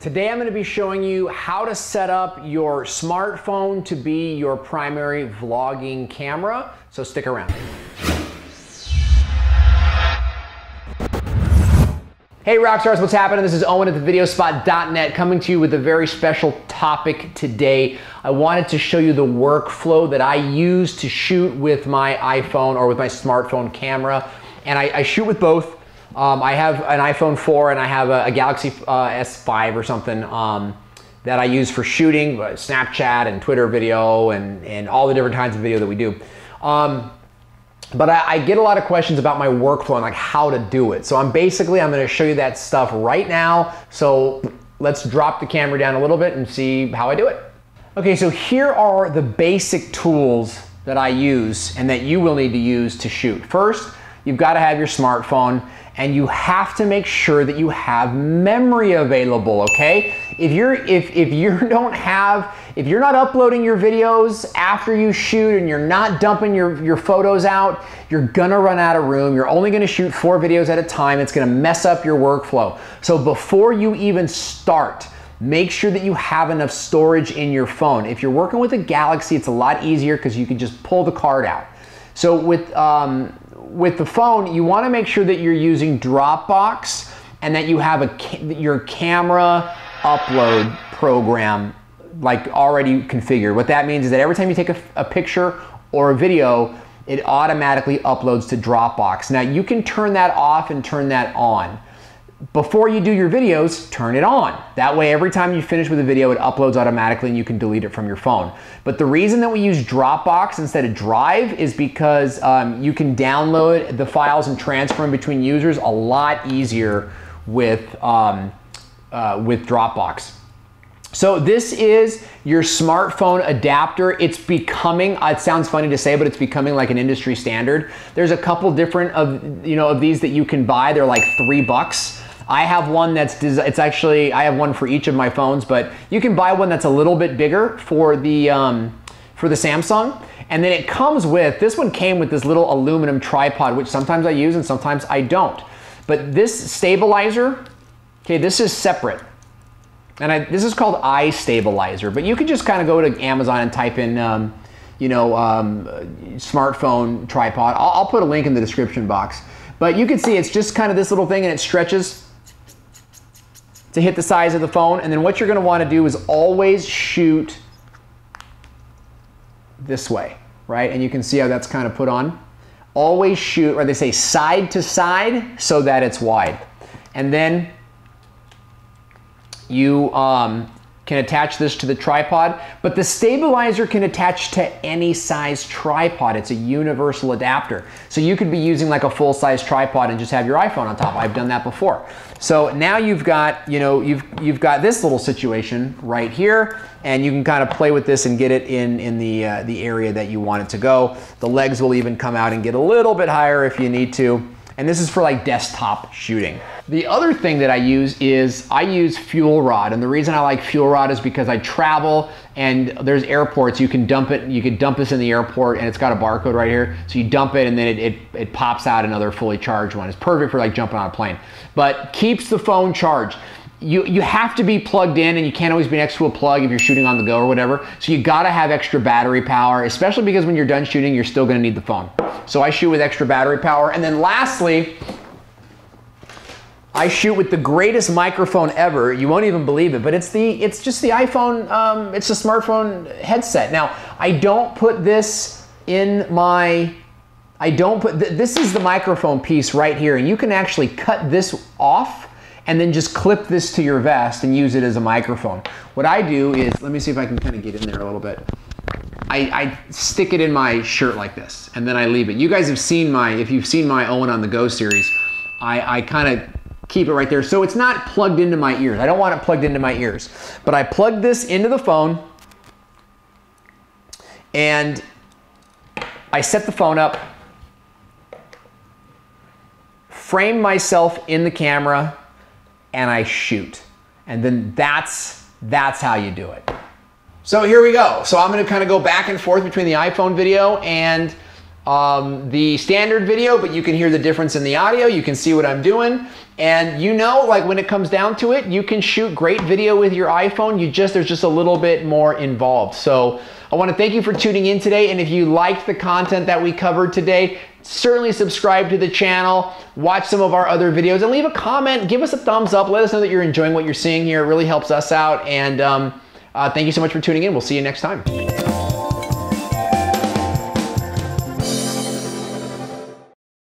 Today I'm going to be showing you how to set up your smartphone to be your primary vlogging camera, so stick around. Hey Rockstars, what's happening? This is Owen at thevideospot.net coming to you with a very special topic today. I wanted to show you the workflow that I use to shoot with my iPhone or with my smartphone camera, and I shoot with both. I have an iPhone 4 and I have a Galaxy S5 or something that I use for shooting, Snapchat and Twitter video and all the different kinds of video that we do. But I get a lot of questions about my workflow and like how to do it. So I'm going to show you that stuff right now. So let's drop the camera down a little bit and see how I do it. Okay, so here are the basic tools that I use and that you will need to use to shoot. First, you've got to have your smartphone. And you have to make sure that you have memory available, okay? If you're not uploading your videos after you shoot and you're not dumping your photos out, you're gonna run out of room. You're only gonna shoot 4 videos at a time. It's gonna mess up your workflow. So before you even start, make sure that you have enough storage in your phone. If you're working with a Galaxy, it's a lot easier because you can just pull the card out. So with the phone, you want to make sure that you're using Dropbox and that you have your camera upload program like already configured. What that means is that every time you take a picture or a video, it automatically uploads to Dropbox. Now you can turn that off and turn that on. Before you do your videos, turn it on. That way every time you finish with a video, it uploads automatically and you can delete it from your phone. But the reason that we use Dropbox instead of Drive is because you can download the files and transfer them between users a lot easier with Dropbox. So this is your smartphone adapter. It's becoming, it sounds funny to say, but it's becoming like an industry standard. There's a couple different of these that you can buy. They're like $3. I have one I have one for each of my phones, but you can buy one that's a little bit bigger for the Samsung. And then it comes with, this one came with this little aluminum tripod, which sometimes I use and sometimes I don't. But this stabilizer, okay, this is separate. And this is called iStabilizer, but you can just kind of go to Amazon and type in, smartphone tripod. I'll put a link in the description box. But you can see it's just kind of this little thing and it stretches to hit the size of the phone. And then what you're going to want to do is always shoot this way, right? And you can see how that's kind of put on. Always shoot, or they say side to side so that it's wide. And then you can attach this to the tripod, but the stabilizer can attach to any size tripod. It's a universal adapter. So you could be using like a full-size tripod and just have your iPhone on top. I've done that before. So now you've got, you've got this little situation right here, and you can kind of play with this and get it in the area that you want it to go. The legs will even come out and get a little bit higher if you need to. And this is for like desktop shooting. The other thing that I use is I use fuel rod. And the reason I like fuel rod is because I travel and there's airports, you can dump it, you can dump this in the airport and it's got a barcode right here. So you dump it and then it pops out another fully charged one. It's perfect for like jumping on a plane, but keeps the phone charged. You have to be plugged in and you can't always be next to a plug if you're shooting on the go or whatever. So you gotta have extra battery power, especially because when you're done shooting, you're still gonna need the phone. So I shoot with extra battery power. And then lastly, I shoot with the greatest microphone ever. You won't even believe it, but it's just the iPhone, it's a smartphone headset. Now, I don't put this in my, this is the microphone piece right here. And you can actually cut this off and then just clip this to your vest and use it as a microphone. What I do is, let me see if I can kind of get in there a little bit. I stick it in my shirt like this, and then I leave it. You guys have seen if you've seen my Owen on the Go series, I kind of keep it right there. So it's not plugged into my ears. I don't want it plugged into my ears. But I plug this into the phone, and I set the phone up, frame myself in the camera, and I shoot. And then that's how you do it. So here we go. So I'm gonna kind of go back and forth between the iPhone video and the standard video, but you can hear the difference in the audio. You can see what I'm doing. And you know, like when it comes down to it, you can shoot great video with your iPhone. There's just a little bit more involved. So I want to thank you for tuning in today. And if you liked the content that we covered today, certainly subscribe to the channel, watch some of our other videos, and leave a comment. Give us a thumbs up. Let us know that you're enjoying what you're seeing here. It really helps us out. And thank you so much for tuning in. We'll see you next time.